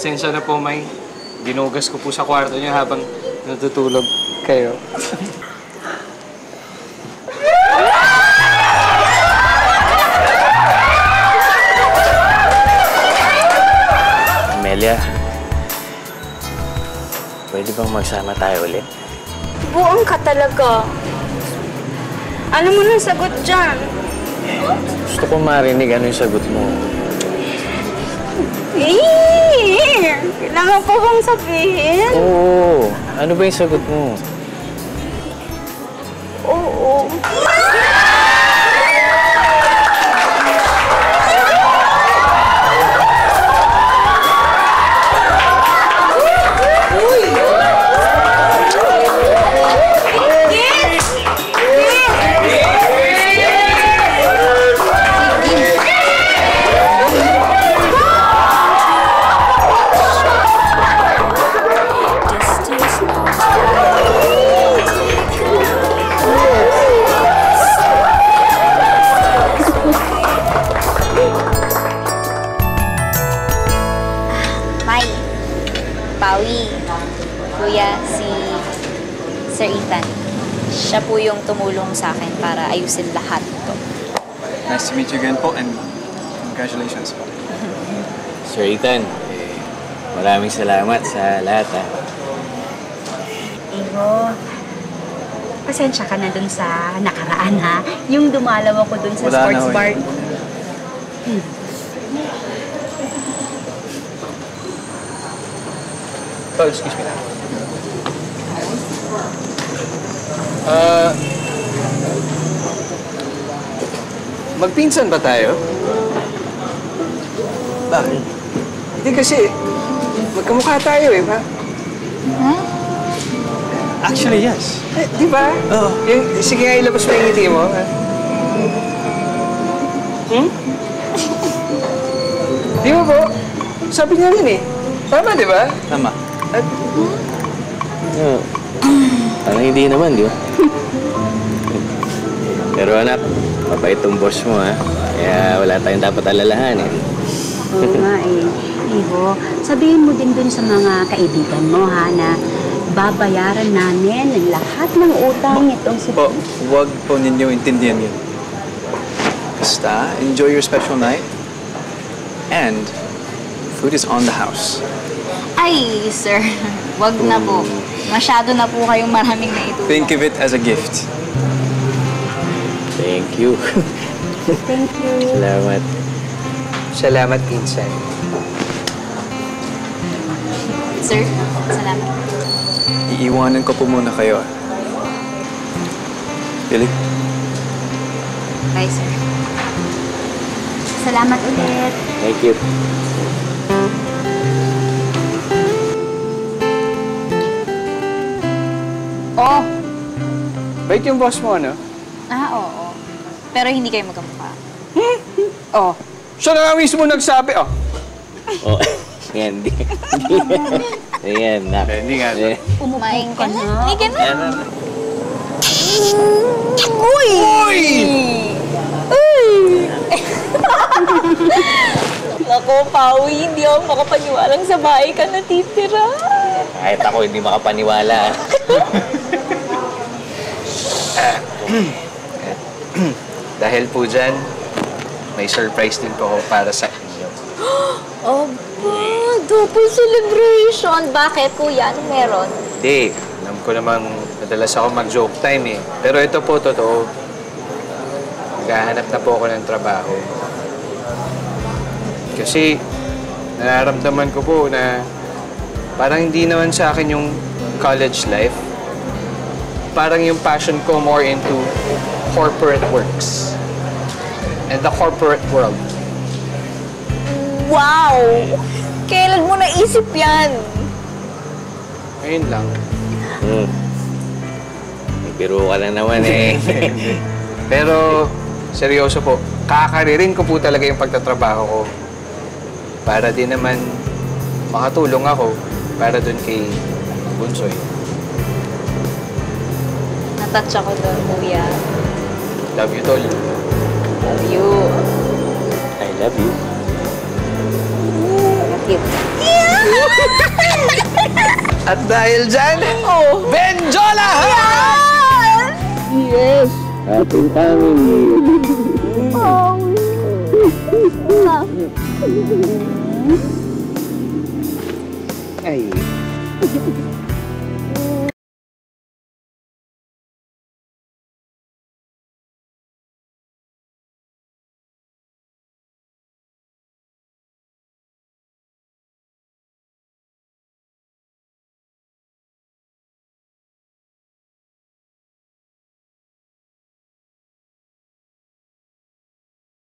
Pasensya na po, May. Ginugas ko po sa kwarto niya habang natutulog kayo. Amelia, pwede bang magsama tayo ulit? Buang ka talaga. Alam mo na sagot dyan. Gusto ko marinig ano yung sagot mo. Kailangan ko bang sabihin? Oo. Ano ba yung sagot mo? Oo. Kuya, si Sir Ethan. Siya po yung tumulong sa akin para ayusin lahat ito. Nice to meet you again po and congratulations po. Sir Ethan, maraming salamat sa lahat, ha? Iho, pasensya ka na dun sa nakaraan, ha? Yung dumalaw ako dun sa sports bar. Oh, excuse me na. Magpinsan ba tayo? Bakit? Hindi kasi, magkamukha tayo eh, ba? Huh? Actually, yes. Eh, di ba? Oo. Sige nga, ilabas mo yung ngiti mo. Di ba po? Sabi niya rin eh. Tama, di ba? Tama. Parang hindi naman, di ba? Pero anak, mabait tong boss mo, ha? Kaya wala tayong dapat alalahanin. Oo nga eh. Iho, sabihin mo din dun sa mga kaibigan mo, ha, na babayaran namin ang lahat ng utang itong si... Huwag po ninyo intindihan yun. Basta, enjoy your special night. And, food is on the house. Ay, sir. Wag na po. Masyado na po kayong maraming naitulong. Think of it as a gift. Thank you. Thank you. Salamat. Salamat, pinsan. Sir, salamat. Iiwanan ko po muna kayo. Billy? Bye, sir. Salamat ulit. Thank you. Oh! Bait yung boss mo, ano? Oo. Pero hindi kayo magkamukha. Oh. Siya na nga mismo nagsabi, oh. Oh, yan, di. Ayan, nak. Hindi nga. Umumain ka na. Hindi ka na. Uy! Uy! Nako, Pawi, hindi ako makapaniwalang sa bahay ka natitira. Kahit ako hindi makapaniwala. Dahil po dyan, may surprise din po ako para sa inyo. Aba, double celebration. Bakit, kuya? Ano meron? Hindi. Alam ko namang madalas ako mag-joke time eh. Pero ito po, totoo. Naghahanap na po ako ng trabaho. Kasi nararamdaman ko po na parang hindi naman sa akin yung college life. Parang yung passion ko more into corporate works and the corporate world. Wow! Kailan mo naisip yan? Ngayon lang. May biro ka lang naman eh. Pero seryoso po, kakaririn ko po talaga yung pagtatrabaho ko. Para din naman makatulong ako para dun kay Bunsoy. Natouch ako doon, kuya. Love you, Tol. Love you. I love you. you. At dahil dyan, Benjola! Yes! Happy family! Ay.